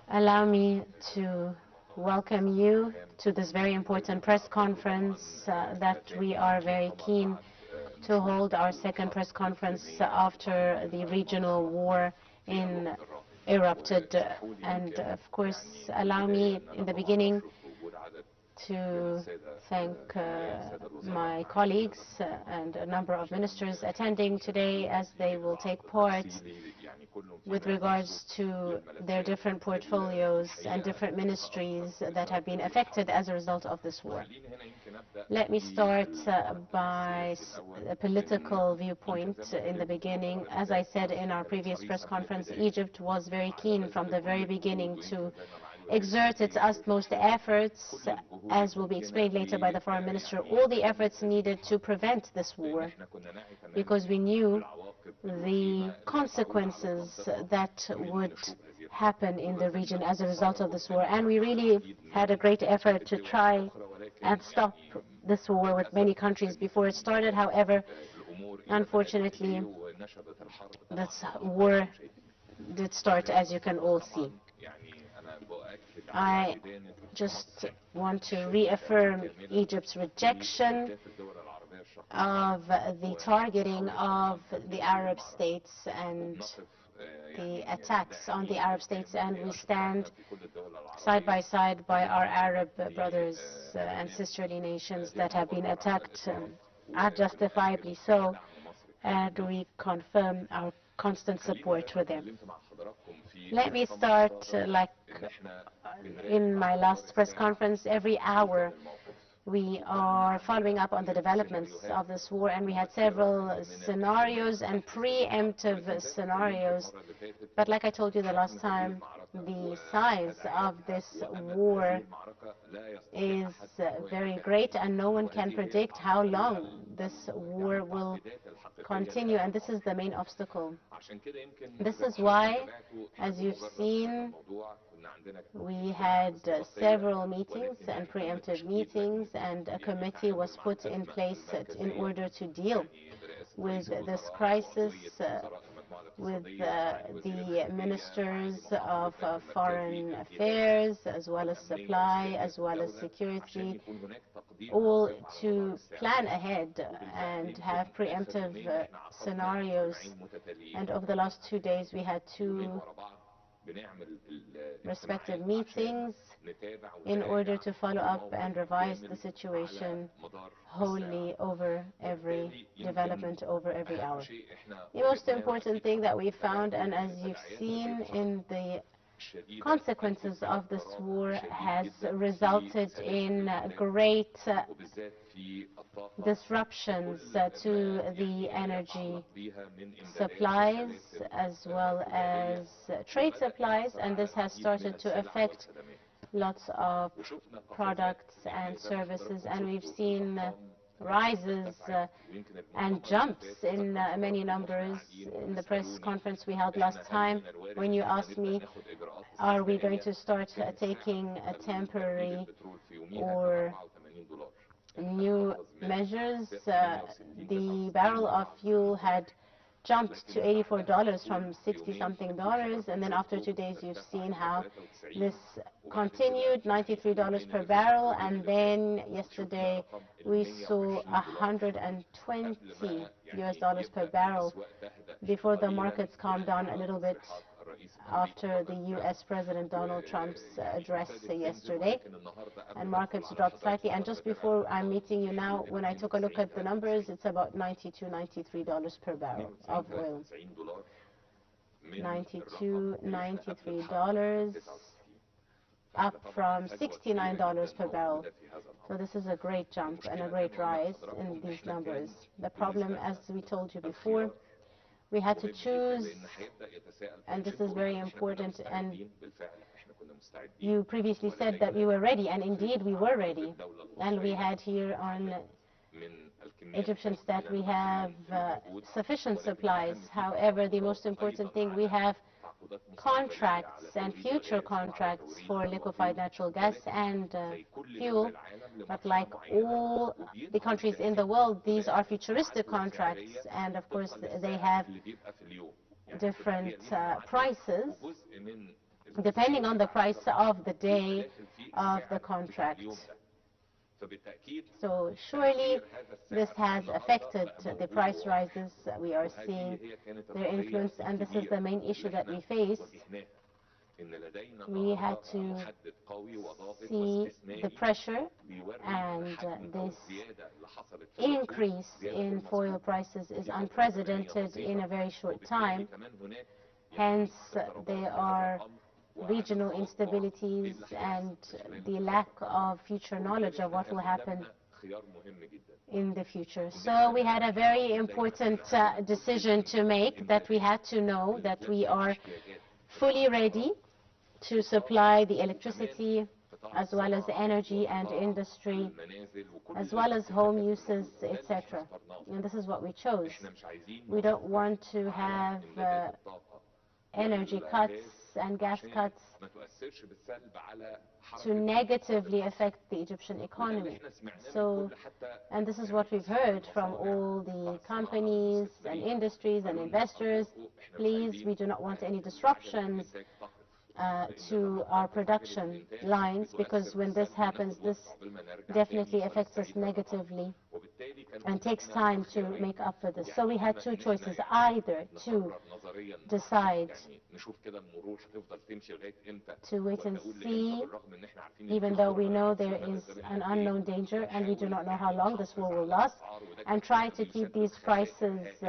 Allow me to welcome you to this very important press conference that we are very keen to hold, our second press conference after the regional war erupted. And of course, allow me in the beginning to thank my colleagues and a number of ministers attending today, as they will take part with regards to their different portfolios and different ministries that have been affected as a result of this war. Let me start by a political viewpoint in the beginning. As I said in our previous press conference, Egypt was very keen from the very beginning to exert its utmost efforts, as will be explained later by the foreign minister, all the efforts needed to prevent this war, because we knew the consequences that would happen in the region as a result of this war. And we really had a great effort to try and stop this war with many countries before it started. However, unfortunately, this war did start, as you can all see. I just want to reaffirm Egypt's rejection of the targeting of the Arab states and the attacks on the Arab states, and we stand side by side by our Arab brothers and sisterly nations that have been attacked, justifiably so, and we confirm our constant support for them. Let me start like in my last press conference. Every hour we are following up on the developments of this war, and we had several scenarios and preemptive scenarios. But like I told you the last time, the size of this war is very great, and no one can predict how long this war will continue, and this is the main obstacle. This is why, as you've seen, we had several meetings and preemptive meetings, and a committee was put in place in order to deal with this crisis, with the ministers of foreign affairs, as well as supply, as well as security, all to plan ahead and have preemptive scenarios. And over the last 2 days, we had 2 respective meetings in order to follow up and revise the situation wholly over every development, over every hour. The most important thing that we found, and as you've seen in the consequences of this war, has resulted in great disruptions to the energy supplies as well as trade supplies, and this has started to affect lots of products and services, and we've seen rises and jumps in many numbers. In the press conference we held last time, when you asked me, are we going to start taking a temporary or new measures, the barrel of fuel had jumped to $84 from $60-something, and then after 2 days you've seen how this continued, $93 per barrel, and then yesterday we saw $120 per barrel before the markets calmed down a little bit after the U.S. President Donald Trump's address yesterday, and markets dropped slightly. And just before I'm meeting you now, when I took a look at the numbers, it's about $92, $93 per barrel of oil. $92, $93, up from $69 per barrel. So this is a great jump and a great rise in these numbers. The problem, as we told you before, we had to choose, and this is very important, and you previously said that we were ready, and indeed we were ready. And we had here on Egyptian stat, we have sufficient supplies. However, the most important thing, we have contracts and future contracts for liquefied natural gas and fuel, but like all the countries in the world, these are futuristic contracts, and of course they have different prices depending on the price of the day of the contract. So surely this has affected the price rises. We are seeing their influence, and this is the main issue that we face. We had to see the pressure, and this increase in foil prices is unprecedented in a very short time. Hence, there are regional instabilities and the lack of future knowledge of what will happen in the future. So we had a very important decision to make, that we had to know that we are fully ready to supply the electricity as well as energy and industry, as well as home uses, etc. And this is what we chose. We don't want to have energy cuts and gas cuts to negatively affect the Egyptian economy. So, and this is what we've heard from all the companies and industries and investors. Please, we do not want any disruptions to our production lines, because when this happens, this definitely affects us negatively and takes time to make up for this. So we had two choices: either to decide to wait and see, even though we know there is an unknown danger and we do not know how long this war will last, and try to keep these prices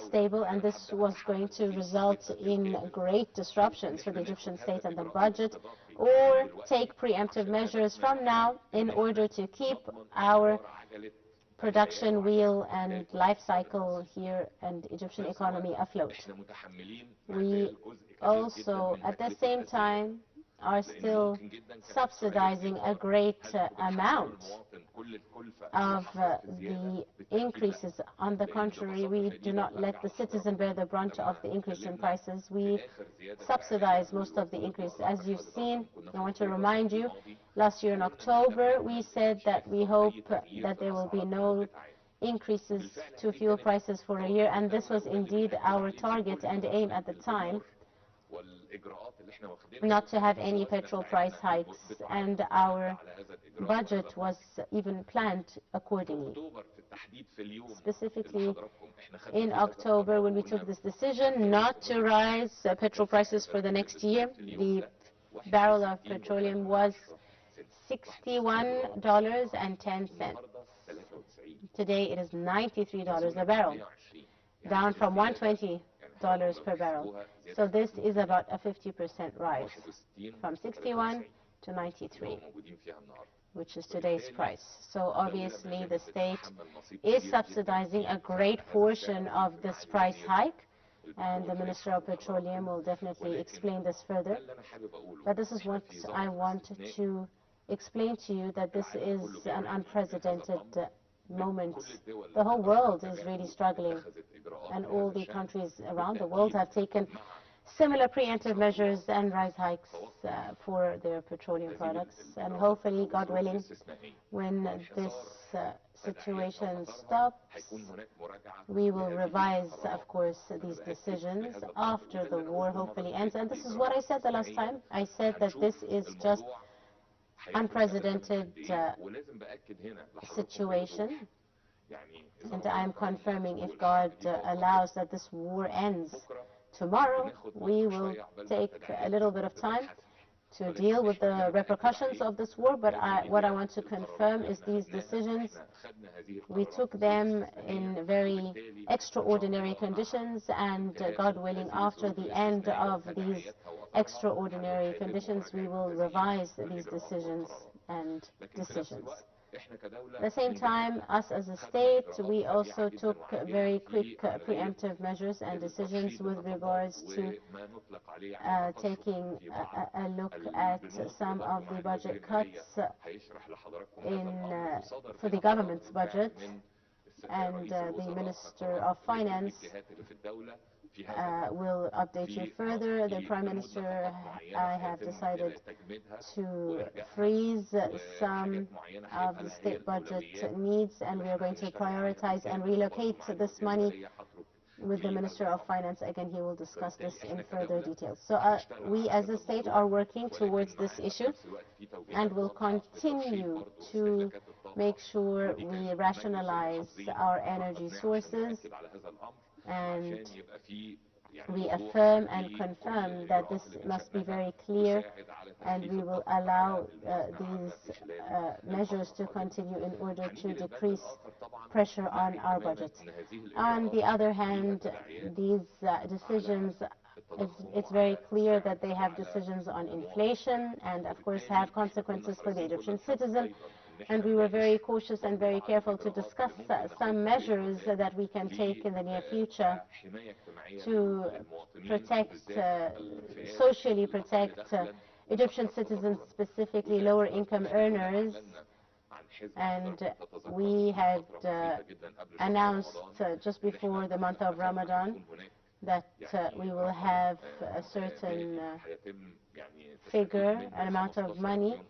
stable, and this was going to result in great disruptions for the Egyptian state and the budget, or take preemptive measures from now in order to keep our production wheel and life cycle here and Egyptian economy afloat. We also, at the same time, are still subsidizing a great amount of the increases. On the contrary, we do not let the citizen bear the brunt of the increase in prices. We subsidize most of the increase. As you've seen, I want to remind you, last year in October, we said that we hope that there will be no increases to fuel prices for a year, and this was indeed our target and aim at the time, not to have any petrol price hikes, and our budget was even planned accordingly. Specifically, in October, when we took this decision not to rise petrol prices for the next year, the barrel of petroleum was $61.10. Today it is $93 a barrel, down from $120 per barrel. So this is about a 50% rise, from 61 to 93, which is today's price. So obviously the state is subsidizing a great portion of this price hike, and the Minister of Petroleum will definitely explain this further. But this is what I wanted to explain to you, that this is an unprecedented moment. The whole world is really struggling, and all the countries around the world have taken similar preemptive measures and price hikes for their petroleum products. And hopefully, God willing, when this situation stops, we will revise, of course, these decisions after the war hopefully ends. And this is what I said the last time. I said that this is just unprecedented situation, and I'm confirming, if God allows, that this war ends tomorrow. We will take a little bit of time to deal with the repercussions of this war, but what I want to confirm is these decisions, we took them in very extraordinary conditions, and God willing, after the end of these extraordinary conditions, we will revise these decisions and decisions. At the same time, us as a state, we also took very quick preemptive measures and decisions with regards to taking a look at some of the budget cuts for the government's budget, and the Minister of Finance will update you further. The Prime Minister, I have decided to freeze some of the state budget needs, and we are going to prioritize and relocate this money with the Minister of Finance. Again, he will discuss this in further details. So we as a state are working towards this issue and will continue to make sure we rationalize our energy sources, and we affirm and confirm that this must be very clear, and we will allow these measures to continue in order to decrease pressure on our budget. On the other hand, these decisions, it's very clear that they have decisions on inflation and, of course, have consequences for the Egyptian citizen. And we were very cautious and very careful to discuss some measures that we can take in the near future to protect, socially protect Egyptian citizens, specifically lower income earners. And we had announced just before the month of Ramadan that we will have a certain figure, an amount of money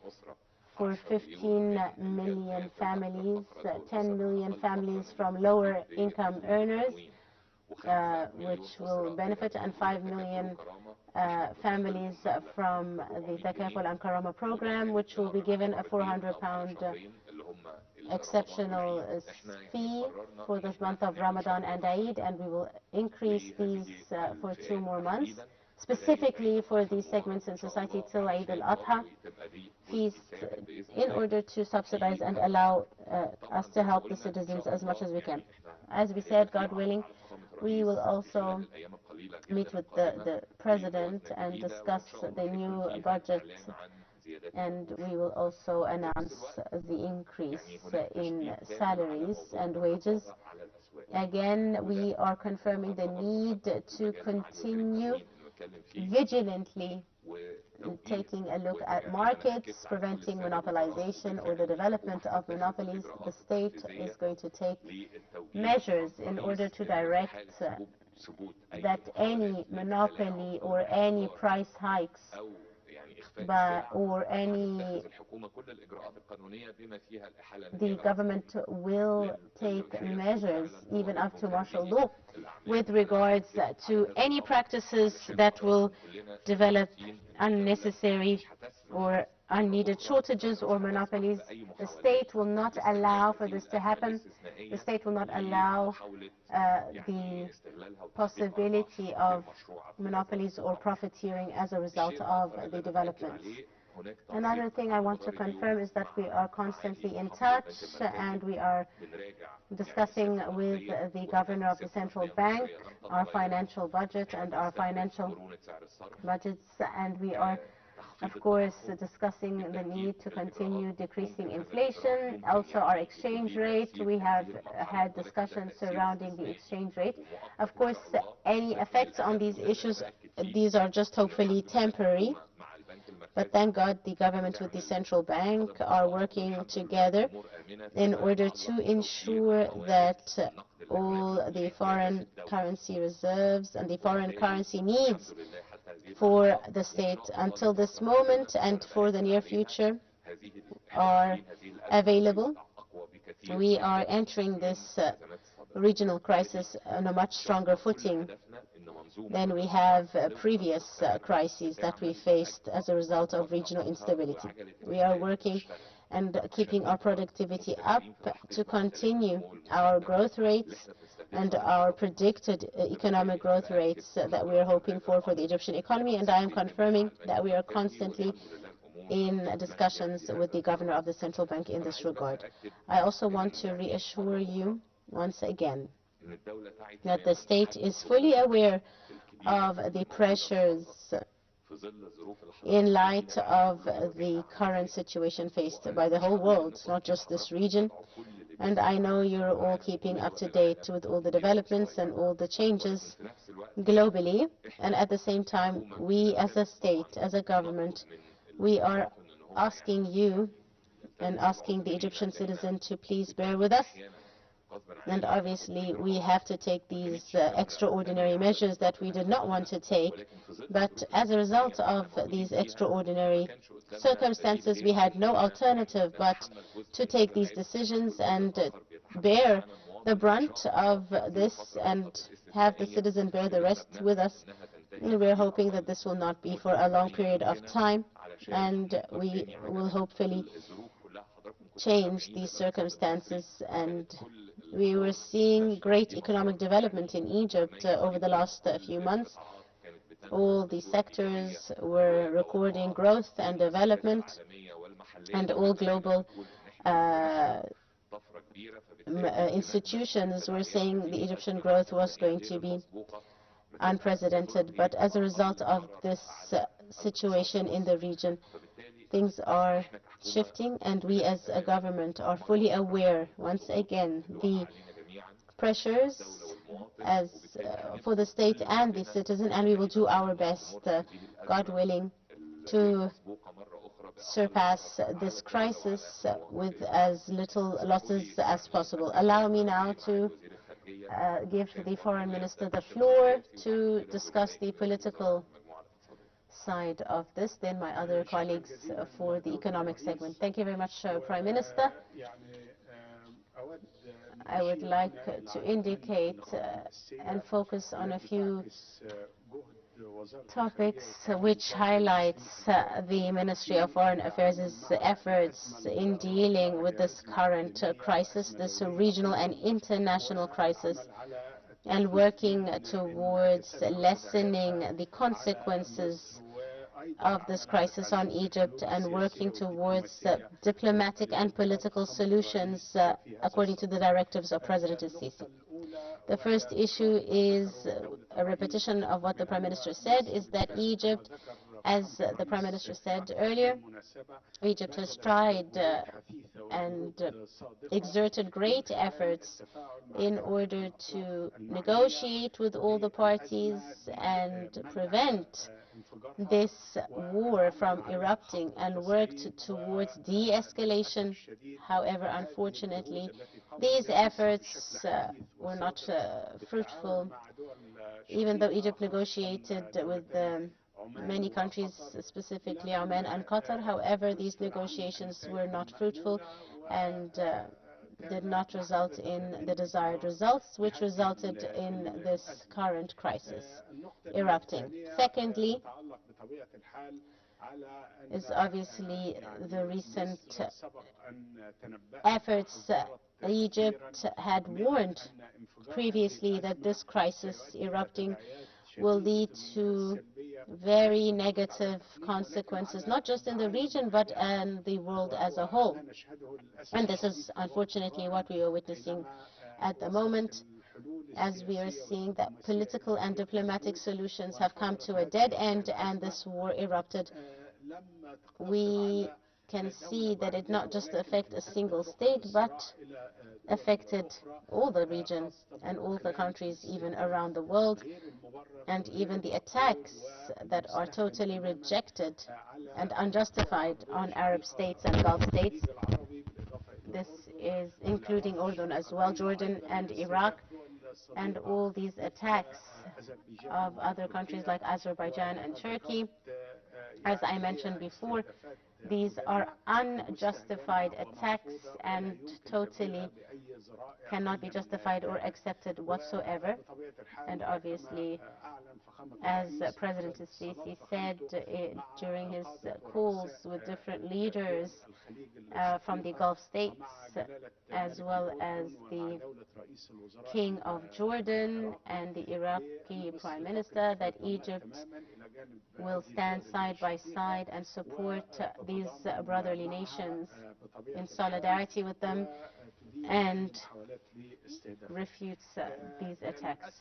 for 15 million families, 10 million families from lower income earners, which will benefit, and 5 million families from the Takaful and Karama program, which will be given a £400 exceptional fee for this month of Ramadan and Eid, and we will increase these for 2 more months, specifically for these segments in society till Eid al-Adha feast, in order to subsidize and allow us to help the citizens as much as we can. As we said, God willing, we will also meet with the President and discuss the new budget, and we will also announce the increase in salaries and wages. Again, we are confirming the need to continue vigilantly taking a look at markets, preventing monopolization or the development of monopolies. The state is going to take measures in order to direct that any monopoly or any price hikes or the government will take measures, even up to martial law, with regards to any practices that will develop unnecessary or unneeded shortages or monopolies. The state will not allow for this to happen. The state will not allow the possibility of monopolies or profiteering as a result of the developments. Another thing I want to confirm is that we are constantly in touch, and we are discussing with the governor of the central bank our financial budget and our financial budgets, and we are, of course, discussing the need to continue decreasing inflation. Also, our exchange rate, we have had discussions surrounding the exchange rate. Of course, any effects on these issues, these are just hopefully temporary. But thank God the government with the central bank are working together in order to ensure that all the foreign currency reserves and the foreign currency needs for the state until this moment and for the near future are available. We are entering this regional crisis on a much stronger footing than we have previous crises that we faced as a result of regional instability. We are working and keeping our productivity up to continue our growth rates and our predicted economic growth rates that we are hoping for the Egyptian economy, and I am confirming that we are constantly in discussions with the governor of the central bank in this regard. I also want to reassure you once again that the state is fully aware of the pressures in light of the current situation faced by the whole world, not just this region. And I know you're all keeping up to date with all the developments and all the changes globally. And at the same time, we as a state, as a government, we are asking you and asking the Egyptian citizen to please bear with us. And obviously, we have to take these extraordinary measures that we did not want to take. But as a result of these extraordinary circumstances, we had no alternative but to take these decisions and bear the brunt of this and have the citizen bear the rest with us. We're hoping that this will not be for a long period of time, and we will hopefully change these circumstances. And we were seeing great economic development in Egypt over the last few months. All the sectors were recording growth and development, and all global institutions were saying the Egyptian growth was going to be unprecedented. But as a result of this situation in the region, things are shifting, and we as a government are fully aware, once again, the pressures as for the state and the citizen, and we will do our best, God willing, to surpass this crisis with as little losses as possible. Allow me now to give the Foreign Minister the floor to discuss the political side of this, then my other colleagues for the economic segment. Thank you very much, Prime Minister. I would like to indicate and focus on a few topics which highlights the Ministry of Foreign Affairs' efforts in dealing with this current crisis, this regional and international crisis, and working towards lessening the consequences of this crisis on Egypt, and working towards diplomatic and political solutions according to the directives of President al-Sisi. The first issue is a repetition of what the Prime Minister said, is that Egypt, as the Prime Minister said earlier, Egypt has tried and exerted great efforts in order to negotiate with all the parties and prevent this war from erupting, and worked towards de-escalation. However, unfortunately, these efforts were not fruitful. Even though Egypt negotiated with many countries, specifically Oman and Qatar, however, these negotiations were not fruitful and did not result in the desired results, which resulted in this current crisis erupting. Secondly, is obviously the recent efforts. Egypt had warned previously that this crisis erupting will lead to very negative consequences, not just in the region, but in the world as a whole. And this is unfortunately what we are witnessing at the moment, as we are seeing that political and diplomatic solutions have come to a dead end and this war erupted. We can see that it not just affected a single state, but affected all the region and all the countries even around the world. And even the attacks that are totally rejected and unjustified on Arab states and Gulf states, this is including Jordan as well, Jordan and Iraq, and all these attacks of other countries like Azerbaijan and Turkey. As I mentioned before, these are unjustified attacks and totally cannot be justified or accepted whatsoever. And obviously, as President al-Sisi said during his calls with different leaders from the Gulf states, as well as the King of Jordan and the Iraqi Prime Minister, that Egypt will stand side by side and support these brotherly nations in solidarity with them and refutes these attacks.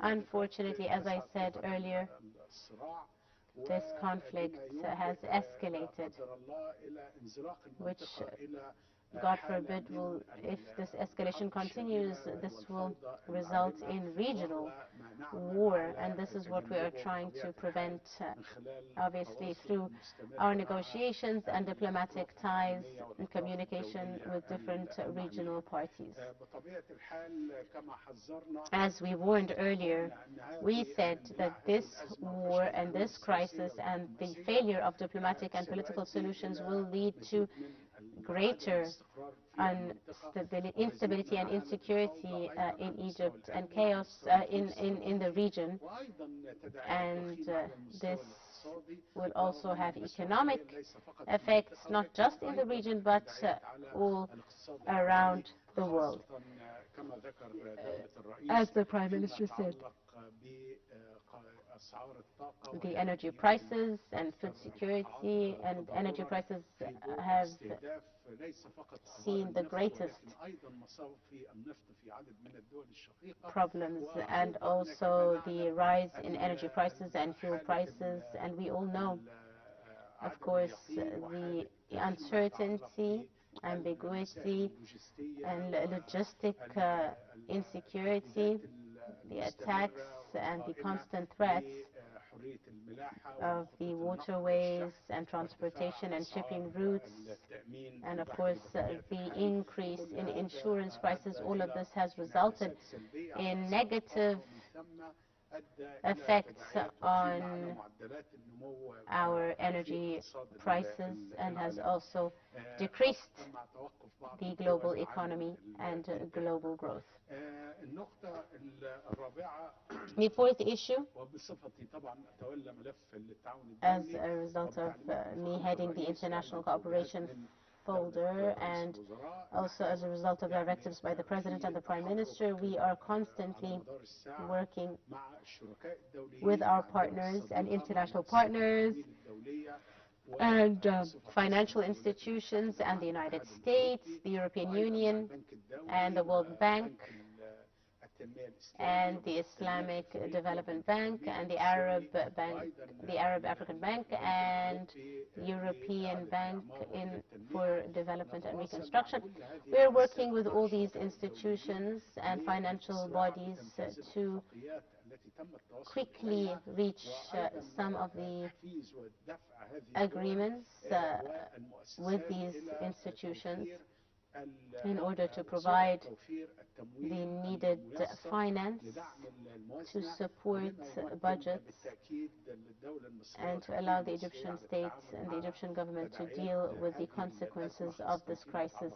Unfortunately, as I said earlier, this conflict has escalated, which, God forbid, if this escalation continues, this will result in regional war, and this is what we are trying to prevent, obviously, through our negotiations and diplomatic ties and communication with different regional parties. As we warned earlier, we said that this war and this crisis and the failure of diplomatic and political solutions will lead to greater instability and insecurity in Egypt and chaos in the region. And this will also have economic effects, not just in the region, but all around the world. As the Prime Minister said, the energy prices and food security and energy prices have seen the greatest problems, and also the rise in energy prices and fuel prices. And we all know, of course, the uncertainty, ambiguity, and logistic insecurity, the attacks and the constant threats of the waterways and transportation and shipping routes, and of course the increase in insurance prices. All of this has resulted in negative effects on our energy prices and has also decreased the global economy and global growth. The fourth issue, as a result of me heading the international cooperation folder and also as a result of directives by the President and the Prime Minister, we are constantly working with our partners and international partners and financial institutions and the United States, the European Union, and the World Bank, and the Islamic Development Bank, and the Arab Bank, the Arab African Bank, and the European Bank for Development and Reconstruction. We are working with all these institutions and financial bodies to quickly reach some of the agreements with these institutions in order to provide the needed finance to support budgets and to allow the Egyptian state and the Egyptian government to deal with the consequences of this crisis,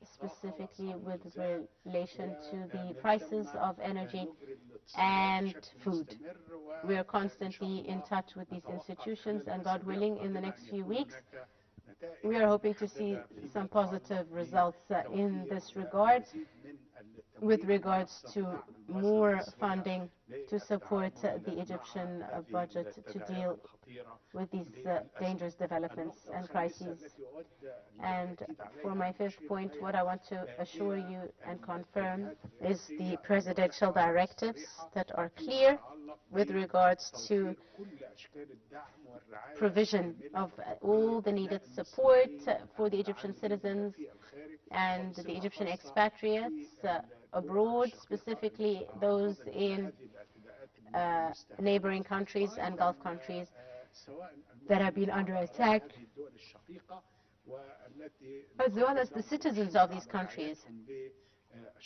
specifically with relation to the prices of energy and food. We are constantly in touch with these institutions, and God willing, in the next few weeks, we are hoping to see some positive results in this regard, with regards to more funding to support the Egyptian budget to deal with these dangerous developments and crises. And for my fifth point, what I want to assure you and confirm is the presidential directives that are clear with regards to provision of all the needed support for the Egyptian citizens and the Egyptian expatriates abroad, specifically those in neighboring countries and Gulf countries that have been under attack, as well as the citizens of these countries.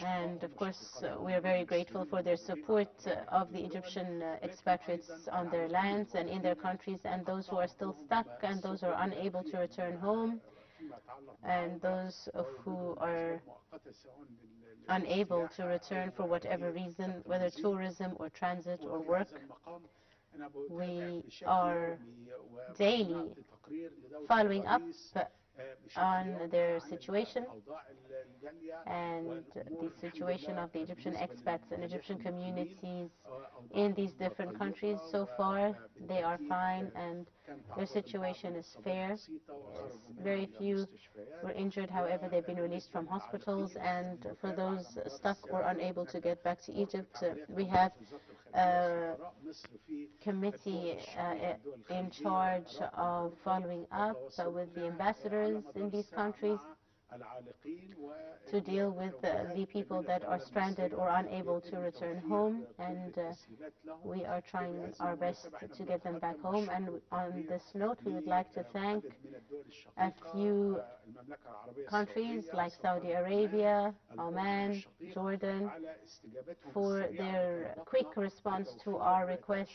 And of course, we are very grateful for their support of the Egyptian expatriates on their lands and in their countries, and those who are still stuck and those who are unable to return home, and those who are unable to return for whatever reason, whether tourism or transit or work. We are daily following up on their situation and the situation of the Egyptian expats and Egyptian communities in these different countries. So far, they are fine and their situation is fair. Very few were injured, however, they've been released from hospitals, and for those stuck or unable to get back to Egypt, we have a committee in charge of following up with the ambassadors in these countries to deal with the people that are stranded or unable to return home, and we are trying our best to get them back home. And on this note, we would like to thank a few countries like Saudi Arabia, Oman, Jordan, for their quick response to our request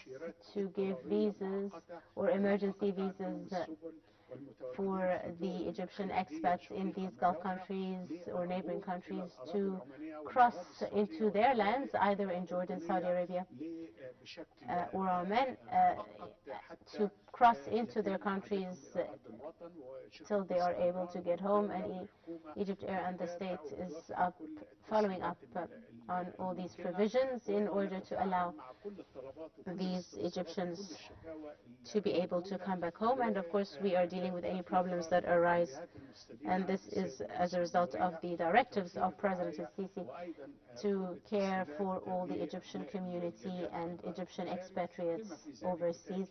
to give visas or emergency visas for the Egyptian expats in these Gulf countries or neighboring countries to cross into their lands, either in Jordan, Saudi Arabia, or Oman, to cross into their countries till they are able to get home. And Egypt Air and the state is following up on all these provisions in order to allow these Egyptians to be able to come back home. And of course, we are dealing with any problems that arise, and this is as a result of the directives of President al-Sisi to care for all the Egyptian community and Egyptian expatriates overseas,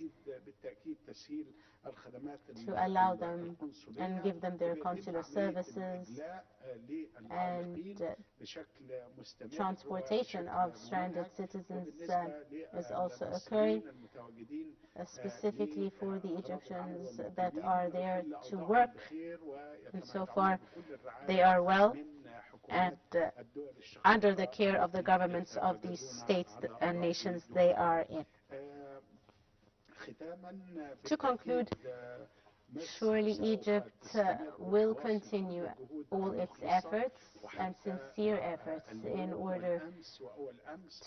to allow them and give them their consular services, and transportation of stranded citizens is also occurring, specifically for the Egyptians that are there to work. And so far, they are well and under the care of the governments of these states and nations they are in. To conclude, surely Egypt will continue all its efforts and sincere efforts in order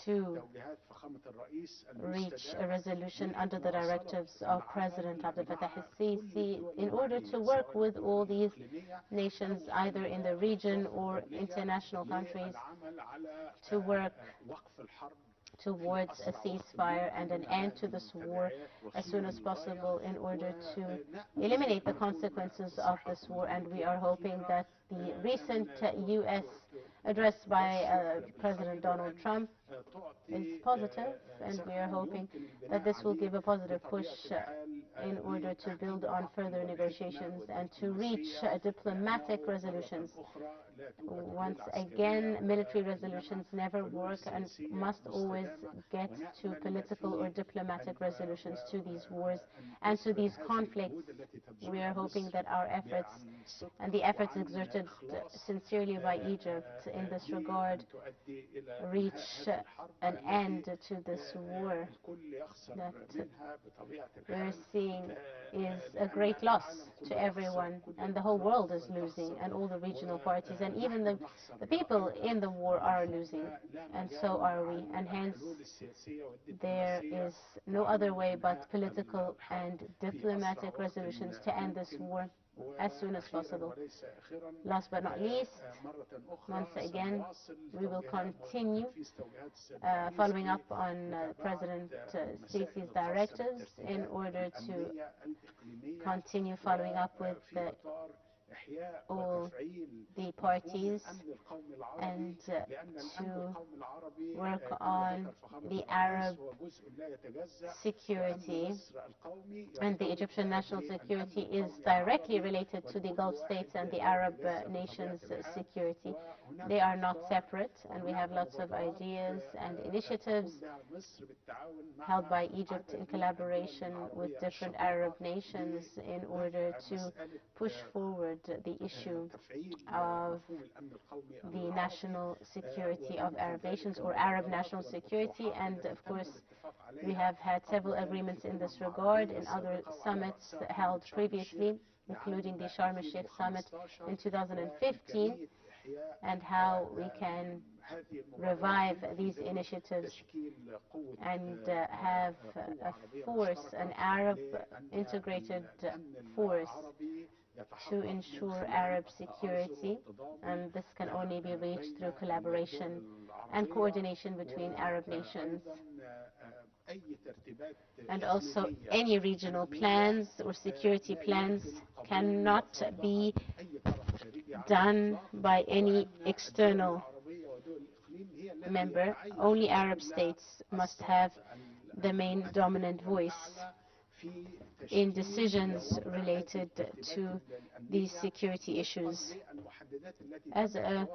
to reach a resolution under the directives of President Abdel Fattah al-Sisi, in order to work with all these nations, either in the region or international countries, to work towards a ceasefire and an end to this war as soon as possible in order to eliminate the consequences of this war. And we are hoping that the recent U.S. address by President Donald Trump is positive, and we are hoping that this will give a positive push in order to build on further negotiations and to reach diplomatic resolutions. Once again, military resolutions never work and must always get to political or diplomatic resolutions to these wars and to these conflicts. We are hoping that our efforts and the efforts exerted sincerely by Egypt in this regard reach an end to this war that we're seeing is a great loss to everyone, and the whole world is losing, and all the regional parties, and even the people in the war are losing, and so are we. And hence, there is no other way but political and diplomatic resolutions to end this war as soon as possible. Last but not least, once again, we will continue following up on President Sisi's directives in order to continue following up with all the parties and to work on the Arab security. And the Egyptian national security is directly related to the Gulf states and the Arab nations' security. They are not separate, and we have lots of ideas and initiatives held by Egypt in collaboration with different Arab nations in order to push forward the issue of the national security of Arab nations, or Arab national security. And of course, we have had several agreements in this regard in other summits held previously, including the Sharm el-Sheikh summit in 2015, and how we can revive these initiatives and have a force, an Arab integrated force to ensure Arab security, and this can only be reached through collaboration and coordination between Arab nations. And also, any regional plans or security plans cannot be done by any external member. Only Arab states must have the main dominant voice in decisions related to these security issues. As a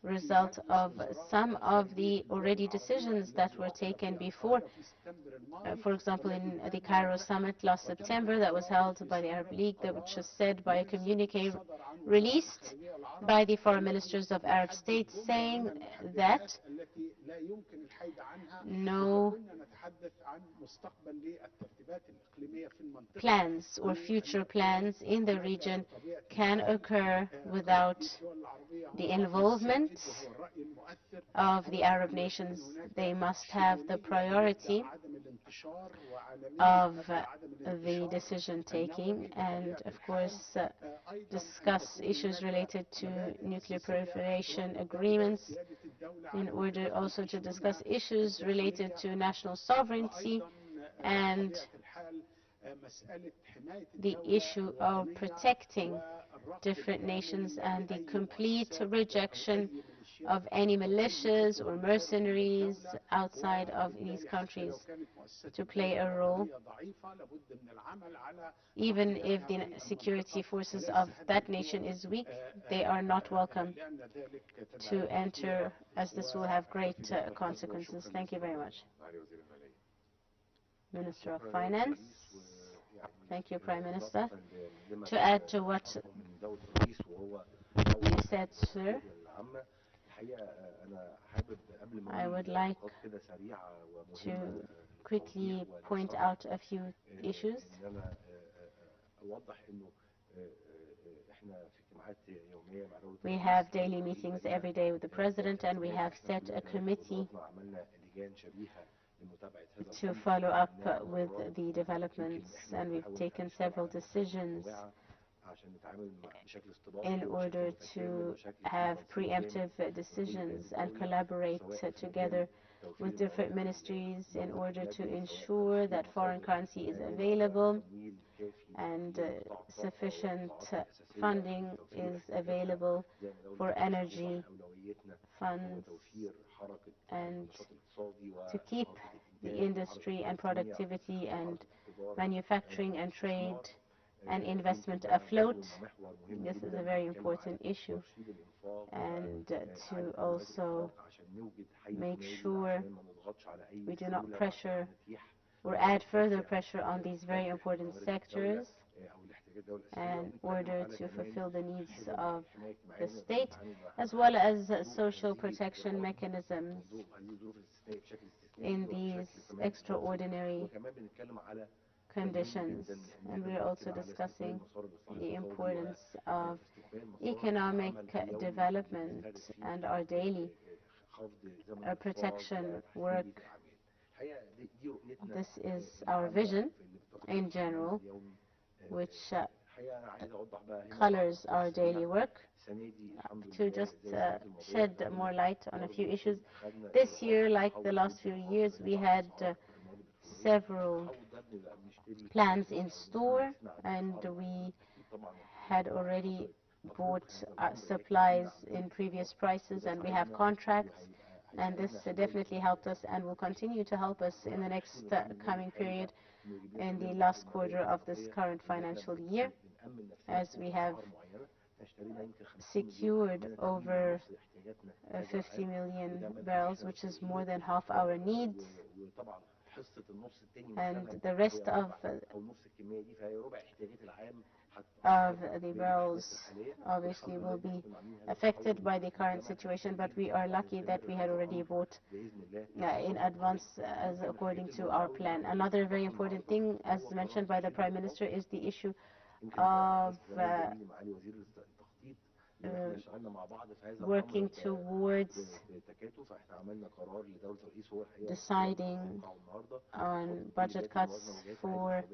result of some of the already decisions that were taken before, for example, in the Cairo summit last September that was held by the Arab League, that which was said by a communique released by the foreign ministers of Arab states, saying that no plans or future plans in the region can occur without the involvement of the Arab nations. They must have the priority of the decision-taking and, of course, discuss issues related to nuclear proliferation agreements, in order also to discuss issues related to national sovereignty and the issue of protecting different nations and the complete rejection of any militias or mercenaries outside of these countries to play a role. Even if the security forces of that nation is weak, they are not welcome to enter, as this will have great consequences. Thank you very much. Minister of Finance. Thank you, Prime Minister. To add to what you said, sir, I would like to quickly point out a few issues. We have daily meetings every day with the President, and we have set a committee to follow up with the developments, and we've taken several decisions in order to have preemptive decisions and collaborate together with different ministries in order to ensure that foreign currency is available and sufficient funding is available for energy funds and to keep the industry and productivity and manufacturing and trade and investment afloat. This is a very important issue, and to also make sure we do not pressure or add further pressure on these very important sectors in order to fulfill the needs of the state, as well as social protection mechanisms in these extraordinary conditions. And we're also discussing the importance of economic development and our daily protection work. This is our vision in general, which colors our daily work. To just shed more light on a few issues, this year, like the last few years, we had several plans in store, and we had already bought supplies in previous prices, and we have contracts, and this definitely helped us and will continue to help us in the next coming period in the last quarter of this current financial year, as we have secured over 50 million barrels, which is more than half our needs, and the rest of the barrels obviously will be affected by the current situation, but we are lucky that we had already bought in advance as according to our plan. Another very important thing, as mentioned by the Prime Minister, is the issue of working towards deciding on budget cuts for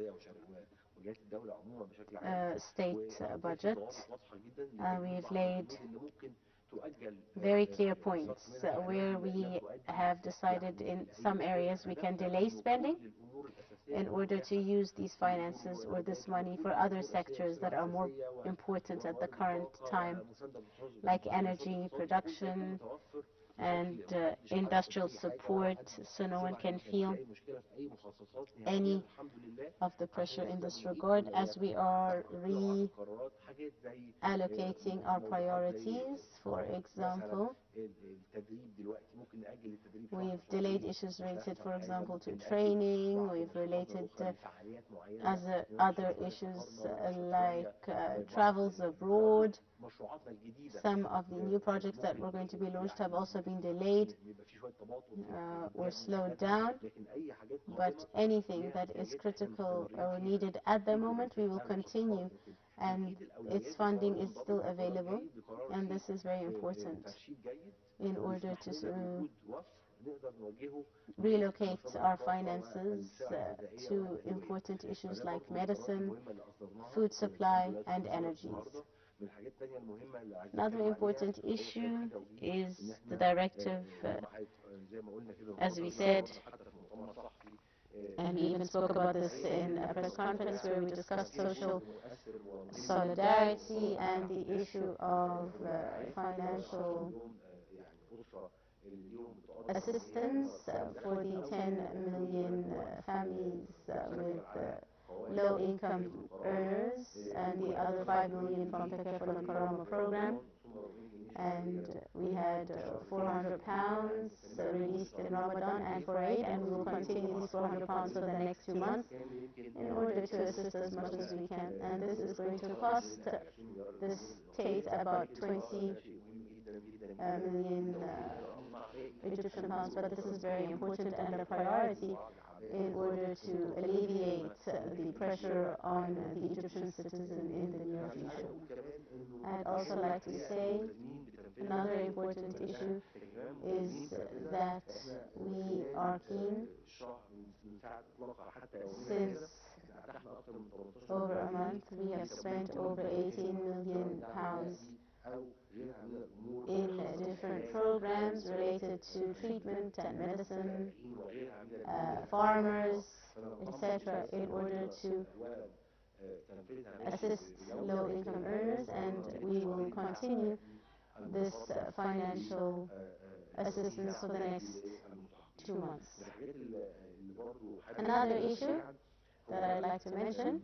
state budget. We've laid very clear points where we have decided in some areas we can delay spending in order to use these finances or this money for other sectors that are more important at the current time, like energy production and industrial support, so no one can feel any of the pressure in this regard, as we are reallocating our priorities. For example, We've delayed issues related, for example, to training. We've related other issues like travels abroad. Some of the new projects that were going to be launched have also been delayed or slowed down. But anything that is critical or needed at the moment, we will continue, and its funding is still available, and this is very important in order to relocate our finances to important issues like medicine, food supply, and energies. Another important issue is the directive, as we said, and we even spoke about this in a press conference where we discussed social solidarity and the issue of financial assistance for the 10 million families with low-income earners and the other 5 million from the Kafala and Karama program. And we had £400 released in Ramadan and for Eid, and we will continue these £400 for the next 2 months in order to assist as much as we can. And this is going to cost the state about 20 million Egyptian pounds, but this is very important and a priority in order to alleviate the pressure on the Egyptian citizen in the near future. I'd also like to say another important issue is that we are keen, since over a month we have spent over 18 million pounds in different programs related to treatment and medicine, farmers, etc., in order to assist low-income earners, and we will continue this financial assistance for the next 2 months. Another issue that I'd like to mention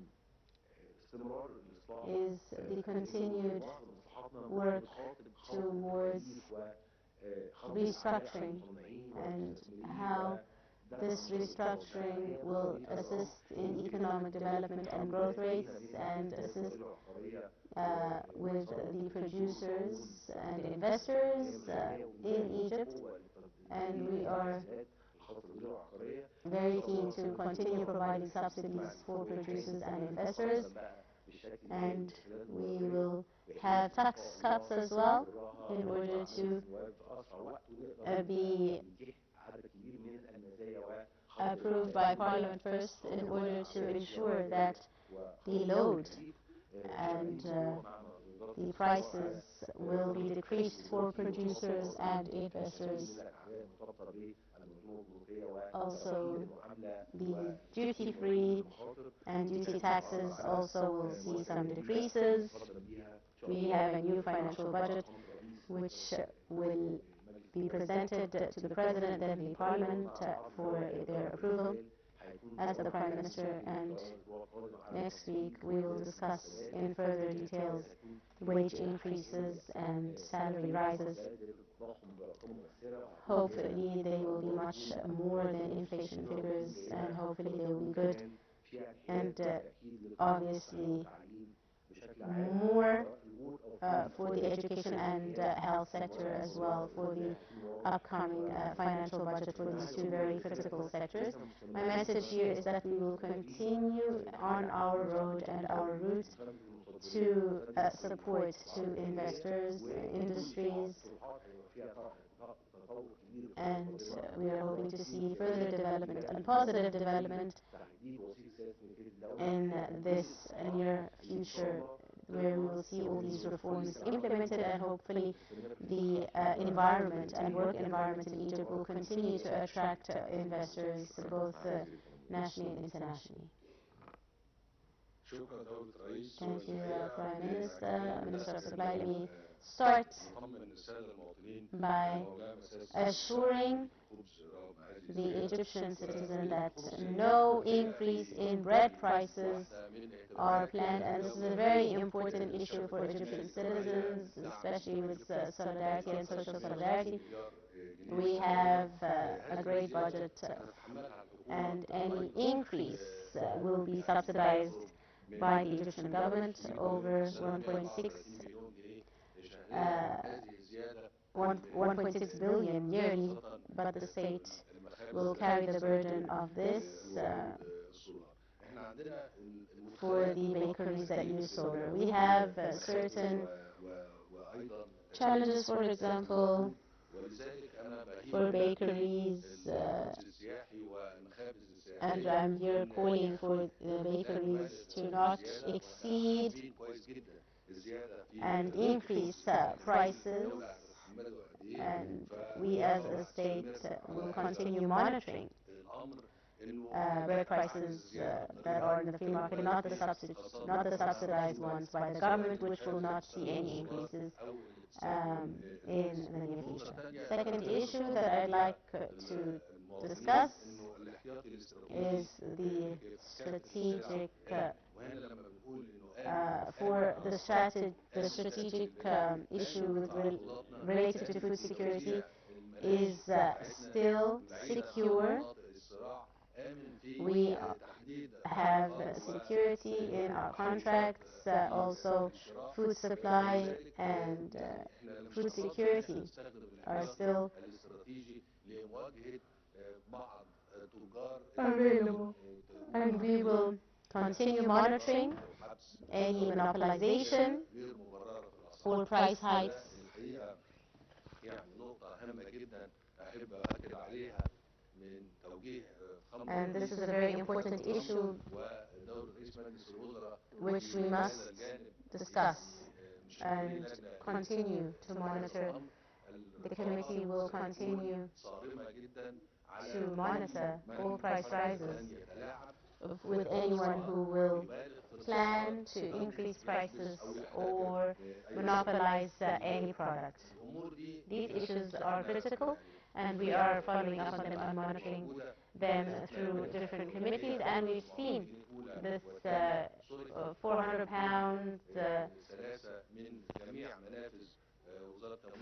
is the continued work towards restructuring and how this restructuring will assist in economic development and growth rates and assist with the producers and investors in Egypt. And we are very keen to continue providing subsidies for producers and investors, and we will have tax cuts as well in order to be approved by Parliament first, in order to ensure that the load and the prices will be decreased for producers and investors. Also, the duty-free and duty taxes also will see some decreases. We have a new financial budget which will be presented to the President and the Parliament for their approval as the Prime Minister, and next week we will discuss in further details wage increases and salary rises. Hopefully they will be much more than inflation figures, and hopefully they will be good, and obviously more for the education and health sector as well for the upcoming financial budget for these two very critical sectors. My message here is that we will continue on our road and our route to support to investors, industries, and we are hoping to see further development and positive development in this near future, where we will see all these reforms implemented, and hopefully the environment and work environment in Egypt will continue to attract investors both nationally and internationally. Thank you, Prime Minister, Minister of Supply. Let me start by assuring the Egyptian citizen that no increase in bread prices are planned, and this is a very important issue for Egyptian citizens, especially with solidarity and social solidarity. We have a great budget, and any increase will be subsidized by the Egyptian government over 1.6 billion yearly, but the state will carry the burden of this for the bakeries that use solar. We have certain challenges, for example, for bakeries, and I'm here calling for the bakeries to not exceed and increase prices, and we as a state will continue monitoring bread prices that are in the free market, not the subsidized ones by the government, which will not see any increases in the near future. Second issue that I'd like to discuss is the strategic strategic issue related to food security is still secure. We have security in our contracts, also food supply and food security are still available, and we will continue monitoring any monopolization or price hikes. And this is a very important issue which we must discuss and continue to monitor. The committee will continue to monitor all price rises with anyone who will plan to increase prices or monopolize any product. These issues are critical, and we are following up on them and monitoring them through different committees, and we've seen this 400 pounds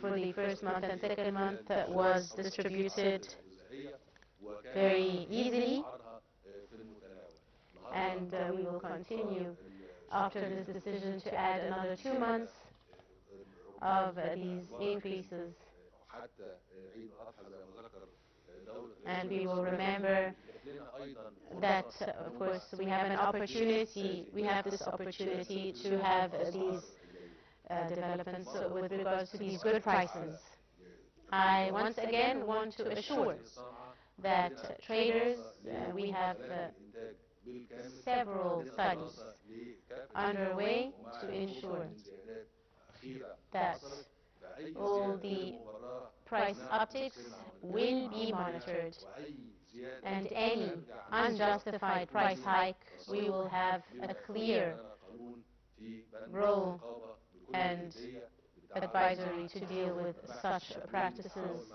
for the first month and second month was distributed very easily, and we will continue after this decision to add another 2 months of these increases. And we will remember that, of course, we have this opportunity to have these developments with regards to these good prices. I once again want to assure that traders, we have several studies underway to ensure that all the price upticks will be monitored, and any unjustified price hike, we will have a clear role and advisory to deal with such practices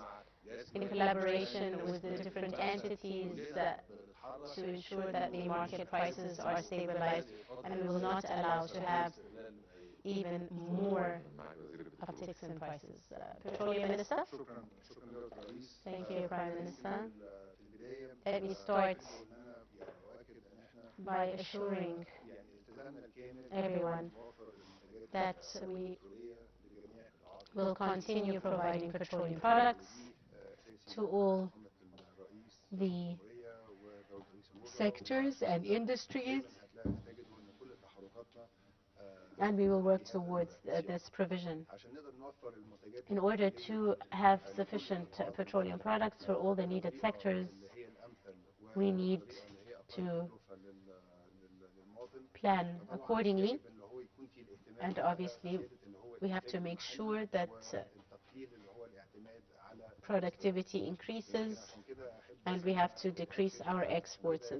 in collaboration with the different entities to ensure that the market prices are stabilized, and we will not allow to have even more upticks in prices. Petroleum Minister. Thank you, Prime Minister. Let me start by assuring everyone that we will continue providing petroleum products to all the sectors and industries, and we will work towards this provision. In order to have sufficient petroleum products for all the needed sectors, we need to plan accordingly, and obviously we have to make sure that productivity increases, and we have to decrease our imports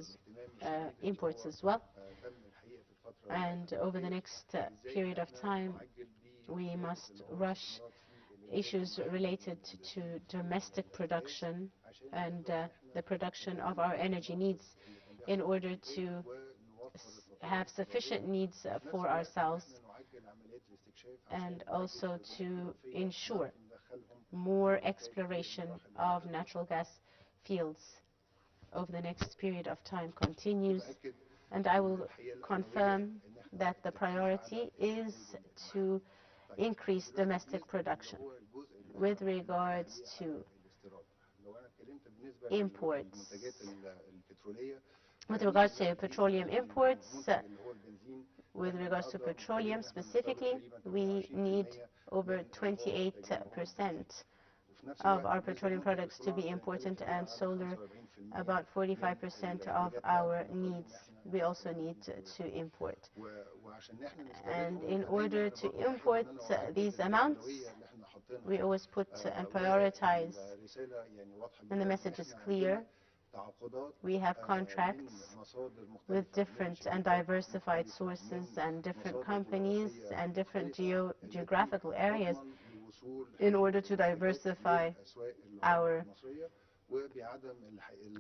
as well. And over the next period of time, We must rush issues related to domestic production and the production of our energy needs in order to have sufficient needs for ourselves, and also to ensure more exploration of natural gas fields over the next period of time continues. And I will confirm that the priority is to increase domestic production. With regards to imports, with regards to petroleum imports, with regards to petroleum specifically, we need over 28% of our petroleum products to be important, and solar about 45% of our needs. We also need to import. And in order to import these amounts, we always put and prioritize, and the message is clear. We have contracts with different and diversified sources and different companies and different geographical areas in order to diversify our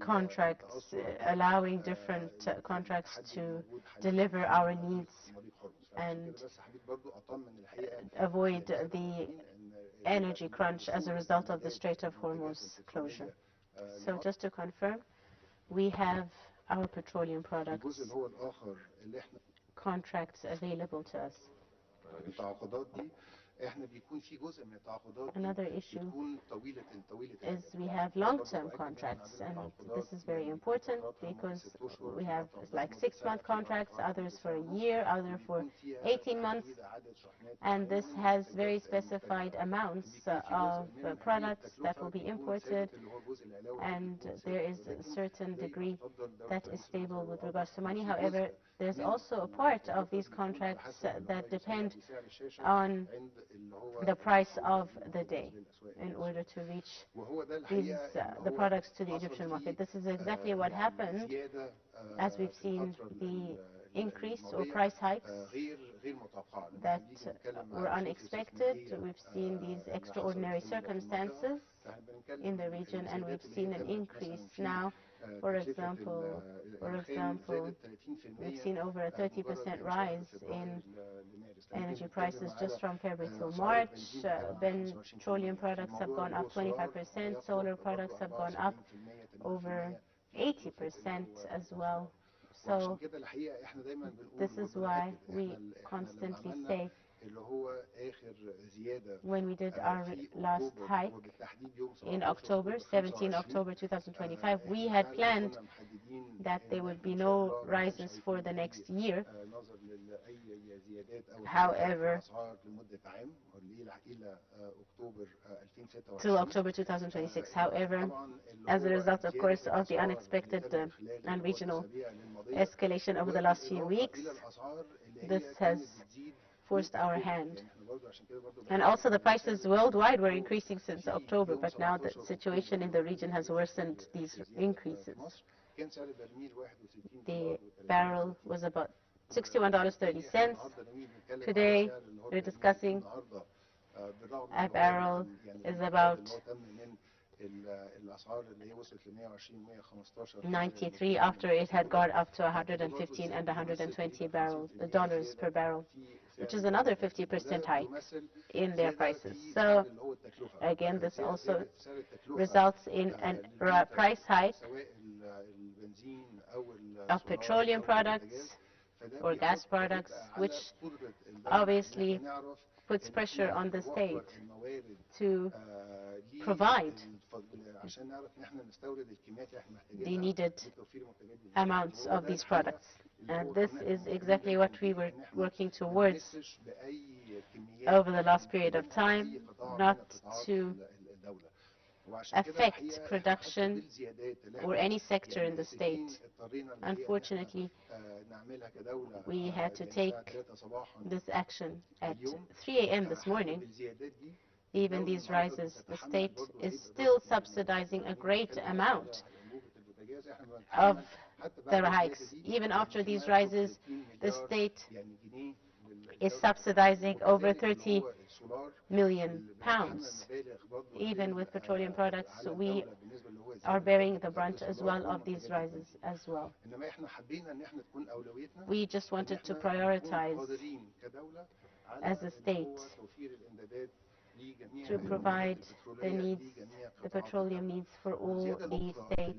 contracts, allowing different contracts to deliver our needs and avoid the energy crunch as a result of the Strait of Hormuz closure. So just to confirm, we have our petroleum products contracts available to us. Another issue is we have long-term contracts, and this is very important because we have like 6-month contracts, others for a year, others for 18 months, and this has very specified amounts of products that will be imported, and there is a certain degree that is stable with regards to money. However, there's also a part of these contracts that depend on the price of the day in order to reach the products to the Egyptian market. This is exactly what happened as we've seen the increase or price hikes that were unexpected. We've seen these extraordinary circumstances in the region, and we've seen an increase now. For example, we've seen over a 30% rise in energy prices just from February till March. Petroleum products have gone up 25%, solar products have gone up over 80% as well. So this is why we constantly say, when we did our last hike in October, 17 October 2025, we had planned that there would be no rises for the next year. However, till October 2026. However, as a result, of course, of the unexpected and regional escalation over the last few weeks, this has forced our hand. And also the prices worldwide were increasing since October, but now the situation in the region has worsened these increases. The barrel was about $61.30. Today, we're discussing a barrel is about 93 after it had gone up to 115 and 120 dollars per barrel, which is another 50% hike in their prices. So again, this also results in a price hike of petroleum products or gas products, which obviously puts pressure on the state to provide the needed amounts of these products. And this is exactly what we were working towards over the last period of time, not to affect production or any sector in the state. Unfortunately, we had to take this action at 3 a.m. this morning. Even these rises, the state is still subsidizing a great amount of the hikes. Even after these rises, the state is subsidizing over 30 million pounds. Even with petroleum products, we are bearing the brunt as well of these rises as well. We just wanted to prioritize as a state to provide the needs, the petroleum needs for all the state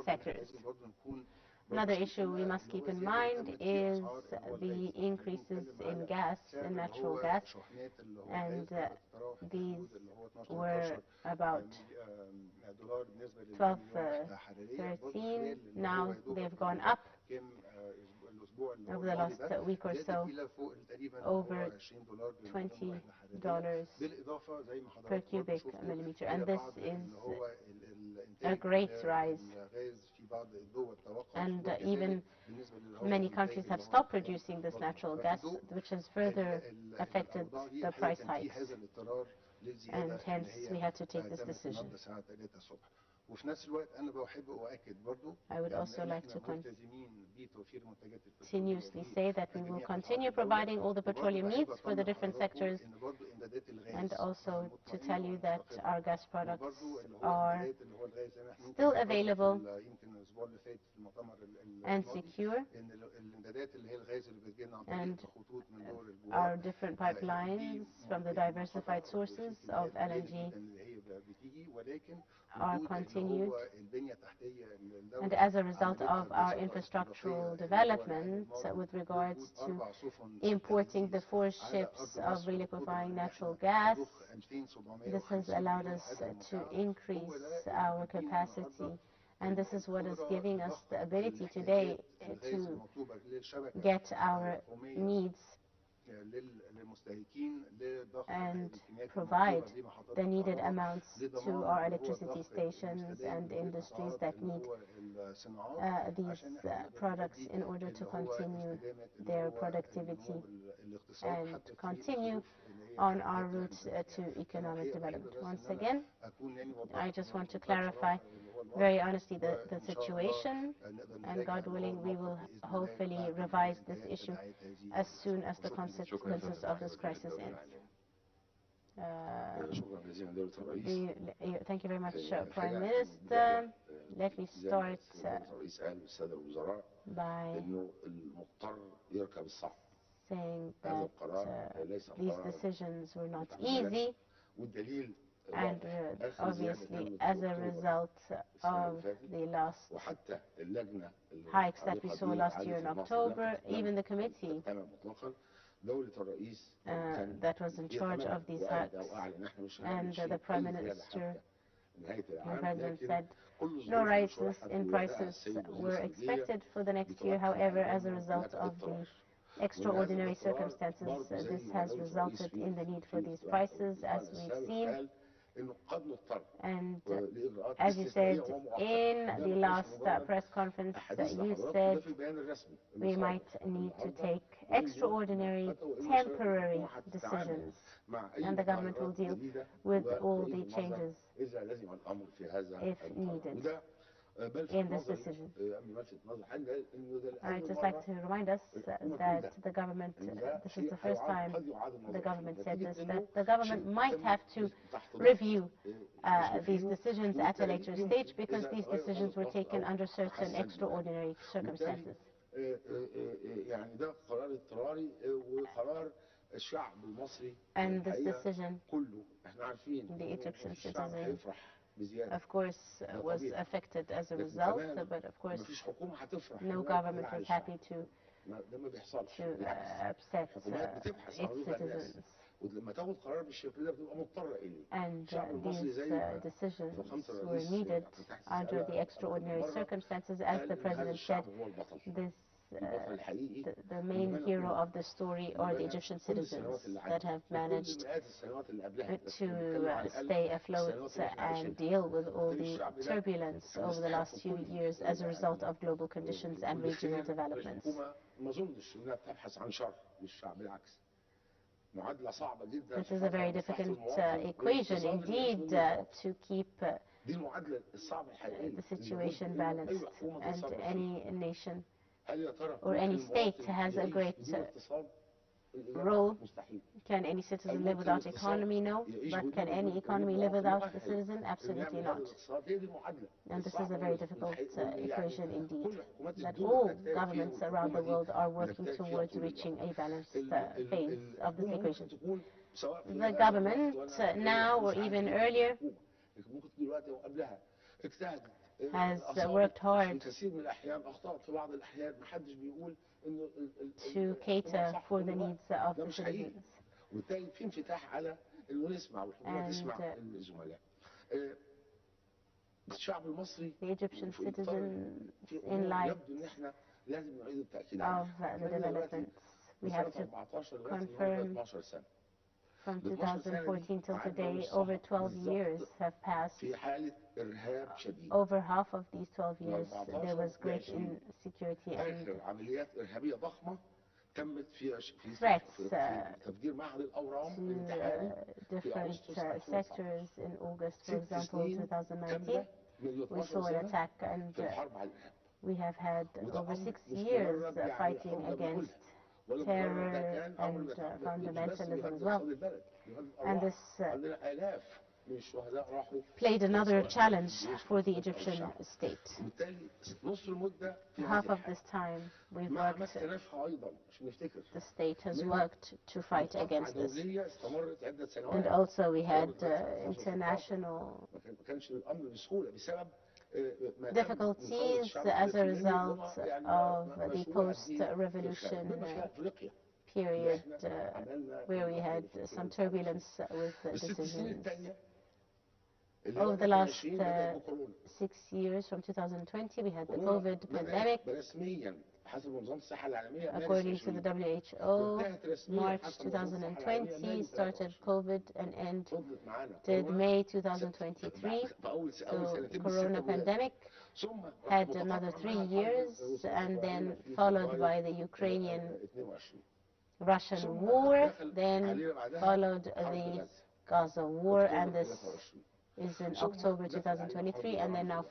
sectors. Another issue we must keep in mind is the increases in gas, in natural gas, and these were about 12.13. Now they've gone up over the last week or so, over $20 per cubic millimeter, and this is a great rise. And even many countries have stopped producing this natural gas, which has further affected the price hikes, and hence we had to take this decision. I would also like to continuously say that we will continue providing all the petroleum needs for the different sectors, and also to tell you that our gas products are still available and secure, and our different pipelines from the diversified sources of LNG are continued, and as a result of our infrastructural development with regards to importing the 4 ships of reliquefying natural gas, this has allowed us to increase our capacity, and this is what is giving us the ability today to get our needs and provide the needed amounts to our electricity stations and industries that need these products in order to continue their productivity and continue on our route to economic development. Once again, I just want to clarify very honestly the situation, and God willing, we will hopefully revise this issue as soon as the consequences of this crisis end. Thank you very much, Prime Minister. Let me start by saying that these decisions were not easy, and obviously as a result of the last hikes that we saw last year in October, even the committee that was in charge of these hikes and the Prime Minister and President said no rises in prices were expected for the next year. However, as a result of the extraordinary circumstances, this has resulted in the need for these prices, as we've seen. And as you said in the last press conference, you said we might need to take extraordinary, temporary decisions, and the government will deal with all the changes if needed in this decision. I'd just like to remind us that the government, this is the first time the government said this, that the government might have to review these decisions at a later stage because these decisions were taken under certain extraordinary circumstances. And this decision, the Egyptian citizen, of course, was affected as a result, but of course, no government was happy to upset its citizens. And these decisions were needed under the extraordinary circumstances. As the President said, this the main hero of the story are the Egyptian citizens that have managed to stay afloat and deal with all the turbulence over the last few years as a result of global conditions and regional developments. This is a very difficult equation indeed to keep the situation balanced, and any nation or any state has a great role. Can any citizen live without economy? No. But can any economy live without the citizen? Absolutely not. And this is a very difficult equation indeed, that all governments around the world are working towards reaching a balanced phase of this equation. The government now or even earlier has worked hard to cater for the needs of the citizens. The Egyptian citizens, in light of the developments, we have to confirm from 2014 till today, over 12 years have passed. Over half of these 12 years, there was great insecurity and threats to different sectors. In August, for example, 2019, we saw an attack, and we have had over 6 years fighting against terror and fundamentalism as well. And this played another challenge for the Egyptian state. Half of this time we've worked, the state has worked to fight against this. And also we had international difficulties as a result of the post-revolution period where we had some turbulence with decisions. Over the last 6 years, from 2020, we had the COVID pandemic. According to the WHO, March 2020 started COVID and ended May 2023. So Corona pandemic had another 3 years, and then followed by the Ukrainian-Russian war, then followed the Gaza war, and this is in October 2023, and then now